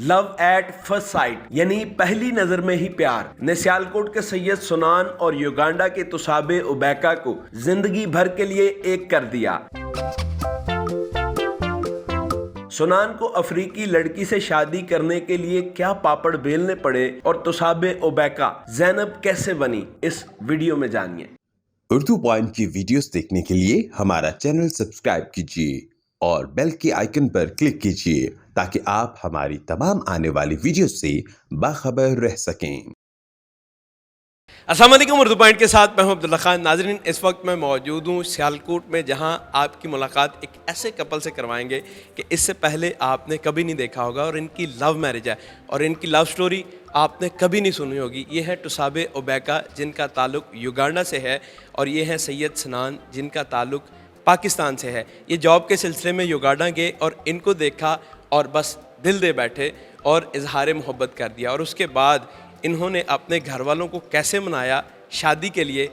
Love at first sight यानी पहली नजर में ही प्यार ने सियालकोट के सैयद सनान और युगांडा के तुसाबे रेबेका को जिंदगी भर के लिए एक कर दिया। सनान को अफ्रीकी लड़की से शादी करने के लिए क्या पापड़ बेलने पड़े और तुसाबे रेबेका zainab कैसे बनी, इस वीडियो में जानिए। उर्दू पॉइंट की वीडियोस देखने के लिए हमारा चैनल सब्सक्राइब कीजिए और बेल के आइकन पर क्लिक कीजिए ताकि आप हमारी तमाम आने वाली वीडियो से बाखबर रह सकें। अस्सलाम वालेकुम, उर्दू पॉइंट के साथ मैं हूं अब्दुल्ला खान। नाज़रीन, इस वक्त मैं मौजूद हूं सियालकोट में, जहां आपकी मुलाकात एक ऐसे कपल से करवाएंगे कि इससे पहले आपने कभी नहीं देखा होगा और इनकी लव मैरिज है और इनकी लव स्टोरी आपने कभी नहीं सुनी होगी। ये है तुसाबे रेबेका जिनका ताल्लुक युगांडा से है और ये हैं सैयद सनान जिनका ताल्लुक पाकिस्तान से है। ये जॉब के सिलसिले में युगांडा गए और इनको देखा और बस दिल दे बैठे और इजहार मोहब्बत कर दिया और उसके बाद इन्होंने अपने घर वालों को कैसे मनाया शादी के लिए,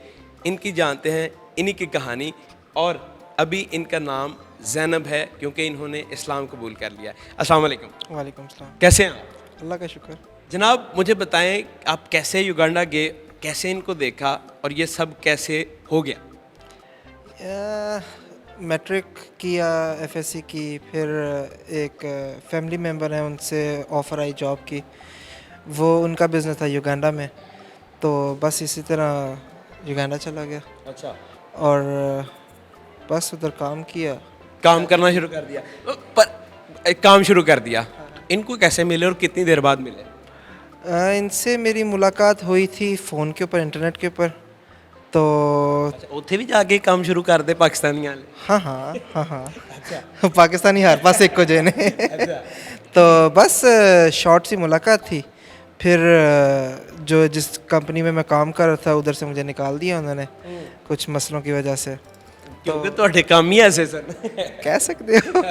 इनकी जानते हैं इन्हीं की कहानी। और अभी इनका नाम zainab है क्योंकि इन्होंने इस्लाम कबूल कर लिया। अस्सलाम वालेकुम। वालेकुम सलाम। कैसे हैं आप? अल्लाह का शुक्र। जनाब, मुझे बताएं आप कैसे युगांडा गए, कैसे इनको देखा और ये सब कैसे हो गया? मैट्रिक किया, एफएससी की, फिर एक फैमिली मेम्बर है उनसे ऑफ़र आई जॉब की। वो उनका बिज़नेस था युगांडा में, तो बस इसी तरह युगांडा चला गया। अच्छा। और बस उधर काम किया, काम करना शुरू कर दिया। पर काम शुरू कर दिया। इनको कैसे मिले और कितनी देर बाद मिले? इनसे मेरी मुलाकात हुई थी फ़ोन के ऊपर, इंटरनेट के ऊपर। तो उत्थे भी जाके काम शुरू कर दे पाकिस्तानी वाले? हाँ हाँ हाँ हाँ। अच्छा। पाकिस्तानी हर पास एक को जेने। अच्छा। तो बस शॉर्ट सी मुलाकात थी। फिर जो जिस कंपनी में मैं काम कर रहा था उधर से मुझे निकाल दिया उन्होंने कुछ मसलों की वजह से। क्योंकि तो काम ही ऐसे सर कह सकते हो।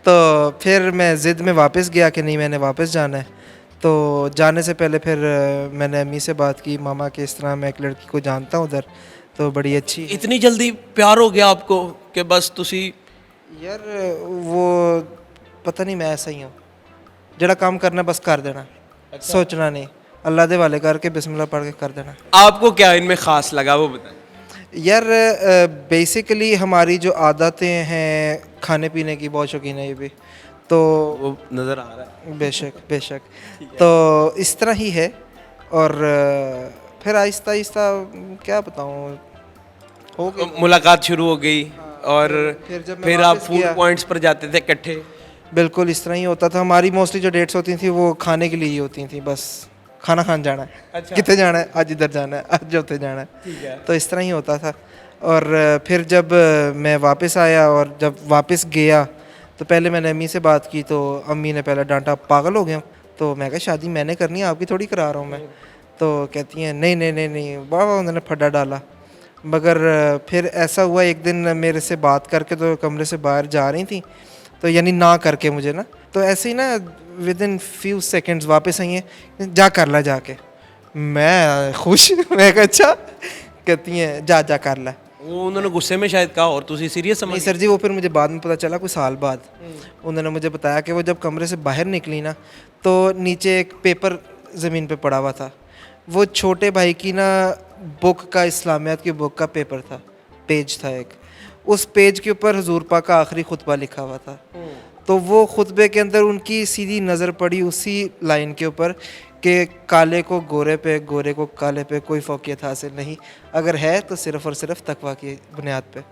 तो फिर मैं ज़िद में वापस गया कि नहीं, मैंने वापस जाना है। तो जाने से पहले फिर मैंने अम्मी से बात की, मामा के इस तरह मैं एक लड़की को जानता हूँ उधर, तो बड़ी अच्छी। इतनी जल्दी प्यार हो गया आपको कि बस तुसी? यार वो पता नहीं, मैं ऐसा ही हूँ, जड़ा काम करना बस कर देना। अच्छा। सोचना नहीं, अल्लाह दे वाले करके बिस्मिल्लाह पढ़ के कर देना। आपको क्या इनमें ख़ास लगा वो बताएं? यार बेसिकली हमारी जो आदतें हैं, खाने पीने की बहुत शौकीन है ये भी, तो वो नज़र आ रहा है। बेशक बेशक। तो इस तरह ही है। और फिर आहिस्ता आहिस्ता क्या बताऊँ, हो गई मुलाकात शुरू हो गई। और फिर आप फूड पॉइंट्स पर जाते थे इकट्ठे? बिल्कुल इस तरह ही होता था। हमारी मोस्टली जो डेट्स होती थी वो खाने के लिए ही होती थी, बस खाना खान जाना है। अच्छा। कितने जाना है, आज इधर जाना है, आज उधर जाना है। ठीक है। तो इस तरह ही होता था। और फिर जब मैं वापस आया और जब वापस गया तो पहले मैंने अम्मी से बात की, तो अम्मी ने पहले डांटा, पागल हो गया। तो मैं कहा शादी मैंने करनी है, आपकी थोड़ी करा रहा हूँ मैं। तो कहती हैं नहीं नहीं नहीं नहीं, वाह उन्होंने फड्डा डाला। मगर फिर ऐसा हुआ, एक दिन मेरे से बात करके तो कमरे से बाहर जा रही थी, तो यानी ना करके मुझे ना, तो ऐसे ही ना विद इन फ्यू सेकेंड्स वापस आई हैं, जा कर ला जाके। मैं खुश, मैं कहा अच्छा। कहती हैं जा जा कर ला। वो उन्होंने गुस्से में शायद कहा और तुझे सीरियस समझ? नहीं सर जी, वो फिर मुझे बाद में पता चला, कुछ साल बाद उन्होंने मुझे बताया कि वो जब कमरे से बाहर निकली ना, तो नीचे एक पेपर ज़मीन पे पड़ा हुआ था। वो छोटे भाई की ना बुक का, इस्लामियात की बुक का पेपर था, पेज था एक। उस पेज के ऊपर हुजूर पाक का आखिरी खुतबा लिखा हुआ था। तो वो खुतबे के अंदर उनकी सीधी नज़र पड़ी उसी लाइन के ऊपर कि काले को गोरे पे, गोरे को काले पे कोई फ़ौक़ियत हासिल नहीं, अगर है तो सिर्फ़ और सिर्फ तकवा की बुनियाद पे।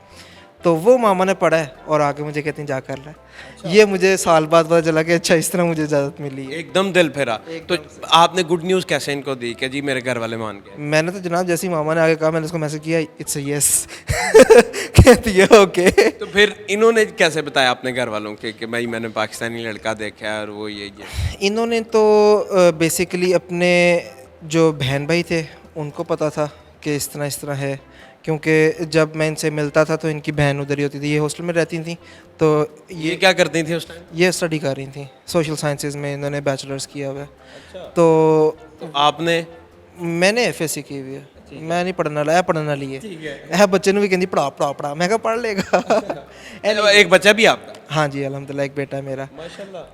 तो वो मामा ने पढ़ा है और आगे मुझे कहती हैं जा कर रहा है। अच्छा। ये मुझे साल बाद पता चला कि अच्छा इस तरह मुझे इजाज़त मिली है। एकदम दिल फेरा। तो आपने गुड न्यूज़ कैसे इनको दी कि जी मेरे घर वाले मान गए? मैंने तो जनाब जैसे ही मामा ने आगे कहा, मैंने उसको मैसेज किया, इट्स यस। कहती है ओके। तो फिर इन्होंने कैसे बताया अपने घर वालों के कि भाई मैंने पाकिस्तानी लड़का देखा है और वो ये? इन्होंने तो बेसिकली अपने जो बहन भाई थे उनको पता था कि इस तरह है, क्योंकि जब मैं इनसे मिलता था तो इनकी बहन उधर ही होती थी, ये हॉस्टल में रहती थी। तो ये क्या करती थी उस टाइम? ये स्टडी कर रही थी, सोशल साइंसेज में इन्होंने बैचलर्स किया हुआ है। अच्छा। तो आपने? मैंने एफएससी की हुई है। मैं नहीं पढ़ने वाला, पढ़ने वाली है। ਇਹ ਬੱਚੇ ਨੂੰ ਵੀ ਕਹਿੰਦੀ ਪੜਾ ਪੜਾ ਪੜਾ, मैं कहा पढ़ लेगा। एक बच्चा भी आपका? हाँ जी अल्हम्दुलिल्लाह, एक बेटा है मेरा।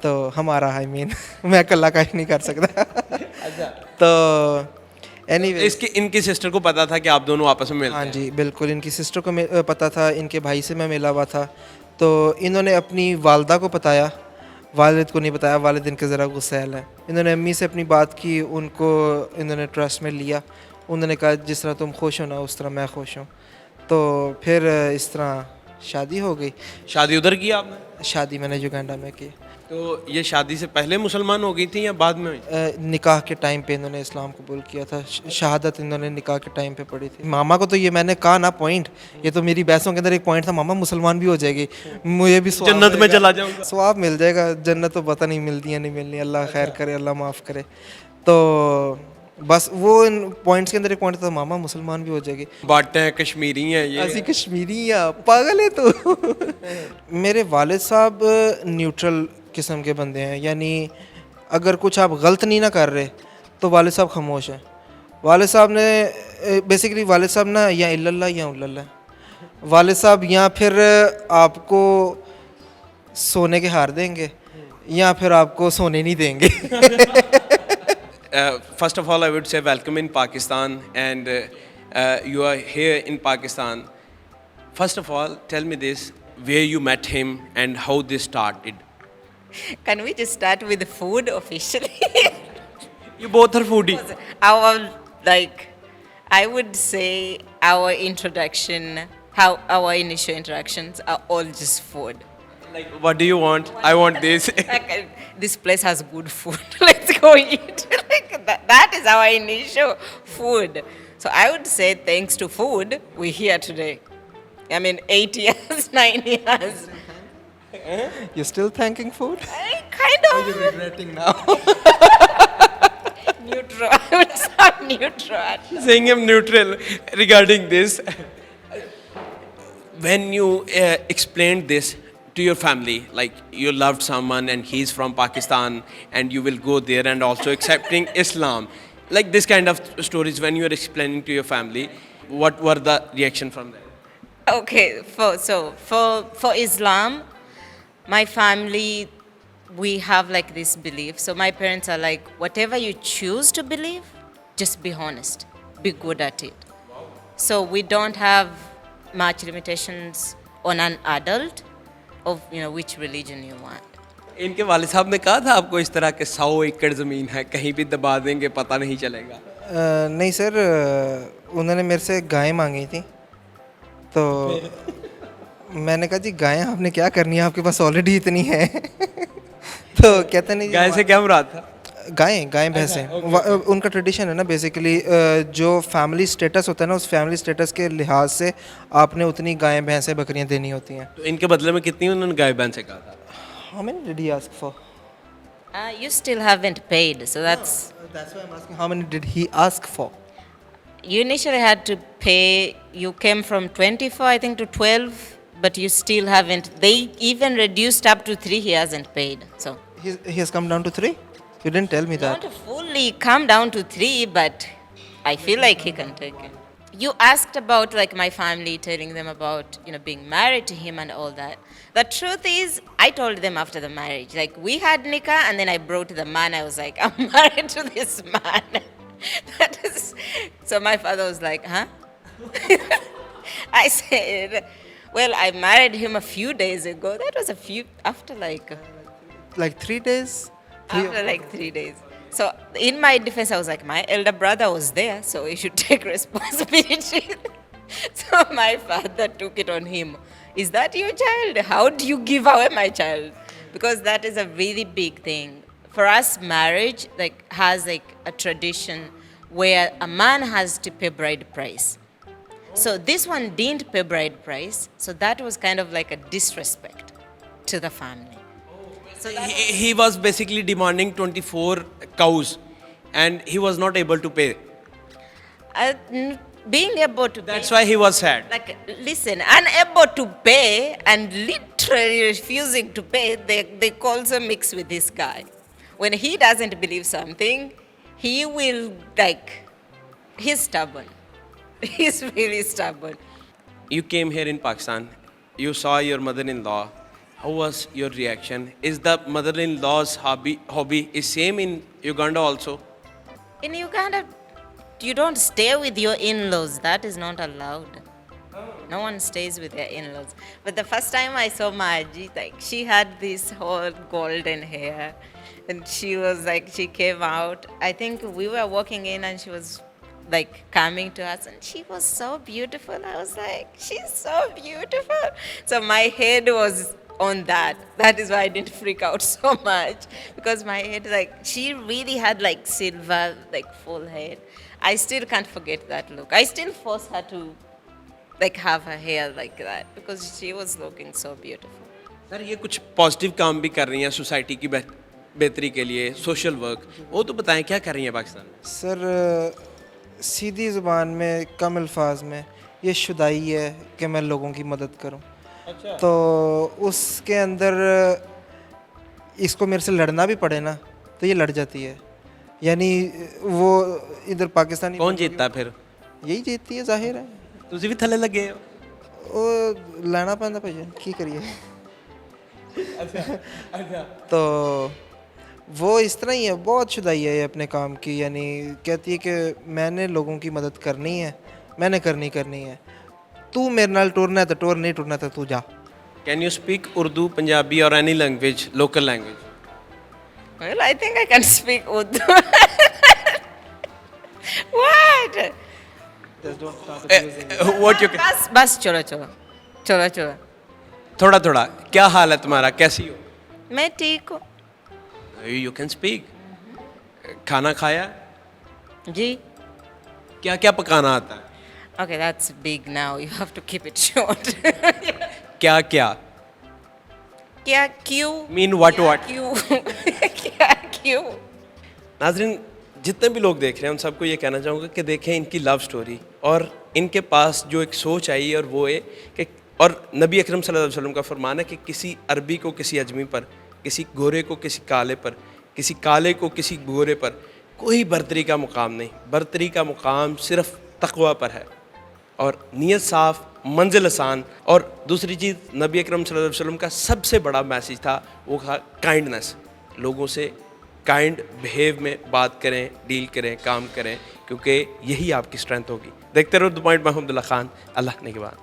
तो हमारा आई मीन मैं अकेला का ही नहीं कर सकता। तो एनीवे इसकी इनकी सिस्टर को पता था कि आप दोनों आपस में मिलते हाँ हैं? जी बिल्कुल, इनकी सिस्टर को पता था, इनके भाई से मैं मिला हुआ था। तो इन्होंने अपनी वालदा को बताया, वालिद को नहीं बताया, वालिद इनके ज़रा गुस्सैल है। इन्होंने अम्मी से अपनी बात की, उनको इन्होंने ट्रस्ट में लिया। उन्होंने कहा जिस तरह तुम खुश हो ना उस तरह मैं खुश हूँ। तो फिर इस तरह शादी हो गई। शादी उधर की आपने? शादी मैंने युगांडा में की। तो ये शादी से पहले मुसलमान हो गई थी या बाद में हुई? निकाह के टाइम पे इन्होंने इस्लाम कबूल किया था। शहादत इन्होंने निकाह के टाइम पे पढ़ी थी। मामा को तो ये मैंने कहा ना पॉइंट, ये तो मेरी बहसों के अंदर एक पॉइंट था, मामा मुसलमान भी हो जाएगी, मुझे भी जन्नत में चला जाऊंगा। स्वाब मिल जाएगा। जन्नत तो पता नहीं मिलती है नहीं मिलनी, अल्लाह खैर करे, अल्लाह माफ़ करे। तो बस वो इन पॉइंट्स के अंदर एक पॉइंट था, मामा मुसलमान भी हो जाएगी। बातें हैं कश्मीरी हैं ये? ऐसी कश्मीरी या पागल है तो। मेरे वालिद साहब न्यूट्रल किस्म के बंदे हैं, यानी अगर कुछ आप गलत नहीं ना कर रहे तो वालिद साहब खामोश हैं। वालिद साहब ने बेसिकली वालिद साहब ना या इल्लल्लाह या उल्लल्लाह। वालिद साहब या फिर आपको सोने के हार देंगे या फिर आपको सोने नहीं देंगे। First of all, I would say welcome in Pakistan, and you are here in Pakistan. First of all, tell me this: where you met him and how this started. Can we just start with the food officially? You both are foodie. Our, like, I would say our introduction, how our initial interactions are all just food. Like, what do you want? I want this. Like, this place has good food. Let's go eat. Like, that is our initial food. So I would say thanks to food, we're here today. I mean, 8 years, 9 years. You're still thanking food? I kind of. You're regretting now. Neutral. I would sound neutral. Saying I'm neutral regarding this. When you explained this to your family, like you loved someone and he's from Pakistan and you will go there and also accepting Islam, like this kind of stories when you are explaining to your family, what were the reaction from them? Okay, for Islam, my family, we have like this belief. So my parents are like, whatever you choose to believe, just be honest, be good at it. So we don't have much limitations on an adult of which religion you want. इनके वालिद साहब ने कहा था आपको इस तरह के 100 एकड़ ज़मीन है, कहीं भी दबा देंगे पता नहीं चलेगा? नहीं सर, उन्होंने मेरे से गायें मांगी थी। तो मैंने कहा जी गायें आपने क्या करनी है, आपके पास ऑलरेडी इतनी है। तो कहते नहीं, गाय से क्या मुराद था? गायें भैंसें, उनका ट्रेडिशन है ना बेसिकली, जो फैमिली स्टेटस होता है ना, उस फैमिली स्टेटस के लिहाज से आपने उतनी गायें भैंसें बकरियां देनी होती हैं। तो इनके बदले में कितनी उन्होंने गाय भैंसें कहा था? How many did he ask for? You still haven't paid, so that's why I'm asking, how many did he ask for? You initially had to pay. You came from 24, I think, to 12, but you still haven't. They even reduced up to 3. He hasn't paid. So He has come down to 3? You didn't tell me that. not fully come down to 3, but I feel like he can take it. You asked about like my family, telling them about being married to him and all that. The truth is, I told them after the marriage, like we had nikah, and then I brought the man. I was like, I'm married to this man. That is. So my father was like, huh? I said, well, I married him a few days ago. That was after like 3 days? After like 3 days. So in my defense, I was like, my elder brother was there, so he should take responsibility. So my father took it on him. Is that your child? How do you give away my child? Because that is a really big thing. For us, marriage has a tradition where a man has to pay bride price. So this one didn't pay bride price, so that was kind of like a disrespect to the family. So He was basically demanding 24 cows and he was not able to pay. Being able to That's pay, why he was sad. like, listen, unable to pay and literally refusing to pay, they also mix with this guy. When he doesn't believe something, he will he's stubborn. He's really stubborn. You came here in Pakistan. You saw your mother-in-law. How was your reaction? Is the mother-in-law's hobby is same in Uganda also? In Uganda, you don't stay with your in-laws. That is not allowed. No one stays with their in-laws. But the first time I saw Maji, like she had this whole golden hair, and she was like, she came out. I think we were walking in, and she was like coming to us, and she was so beautiful. I was like, she's so beautiful. So my head was on that. That is why I didn't freak out so much, because my head, like, she really had like silver, like full head. I still can't forget that look. I still force her to like have her hair like that because she was looking so beautiful. Sir ये कुछ positive काम भी कर रही हैं society की बेहतरी के लिए, सोशल वर्क, वो तो बताएं क्या कर रही हैं पाकिस्तान में? सर सीधी ज़ुबान में कम अल्फाज में ये शुदाई है कि मैं लोगों की मदद करूं। अच्छा। तो उसके अंदर इसको मेरे से लड़ना भी पड़े ना तो ये लड़ जाती है। यानी वो इधर पाकिस्तानी कौन जीतता फिर? यही जीतती है, जाहिर है। ਤੁਸੀਂ ਵੀ ਥੱਲੇ ਲੱਗੇ ਹੋ? ਉਹ ਲੈਣਾ ਪੈਂਦਾ ਭਾਈ, ਕੀ ਕਰੀਏ। अच्छा। तो वो इस तरह ही है, बहुत शुदाई है ये अपने काम की। यानी कहती है कि मैंने लोगों की मदद करनी है, मैंने करनी है। तू मेरे नाल टुरना है तो टुर, नहीं टुरना तो तू जा। Can you speak Urdu, Punjabi और any language, local language? Well, I think I can speak Urdu. What? What you बस चलो। थोड़ा थोड़ा, क्या हाल है तुम्हारा, कैसी हो? मैं ठीक हूँ। You can speak. खाना खाया? जी। क्या क्या पकाना आता है? Okay, that's big now. You have to keep it short. क्या क्या? क्या क्यों? Mean what? क्यों? क्या क्यों? नाज़रीन, जितने भी लोग देख रहे हैं उन सबको ये कहना चाहूँगा कि देखें इनकी लव स्टोरी, और इनके पास जो एक सोच आई है, और वो है कि, और नबी अकरम सल्लल्लाहु अलैहि वसल्लम का फरमान है कि किसी अरबी को किसी अजमी पर, किसी गोरे को किसी काले पर, किसी काले को किसी गोरे पर कोई बर्तरी का मुकाम नहीं। बर्तरी का मुकाम सिर्फ तक़वा पर है, और नीयत साफ़, मंजिल आसान। और दूसरी चीज़, नबी अकरम सल्लल्लाहु अलैहि वसल्लम का सबसे बड़ा मैसेज था, वो था काइंडनेस। लोगों से काइंड बिहेव में बात करें, डील करें, काम करें, क्योंकि यही आपकी स्ट्रेंथ होगी। देखते रहो UrduPoint, मैं हूं अब्दुल्ला खान। अल्लाह ने के बाद।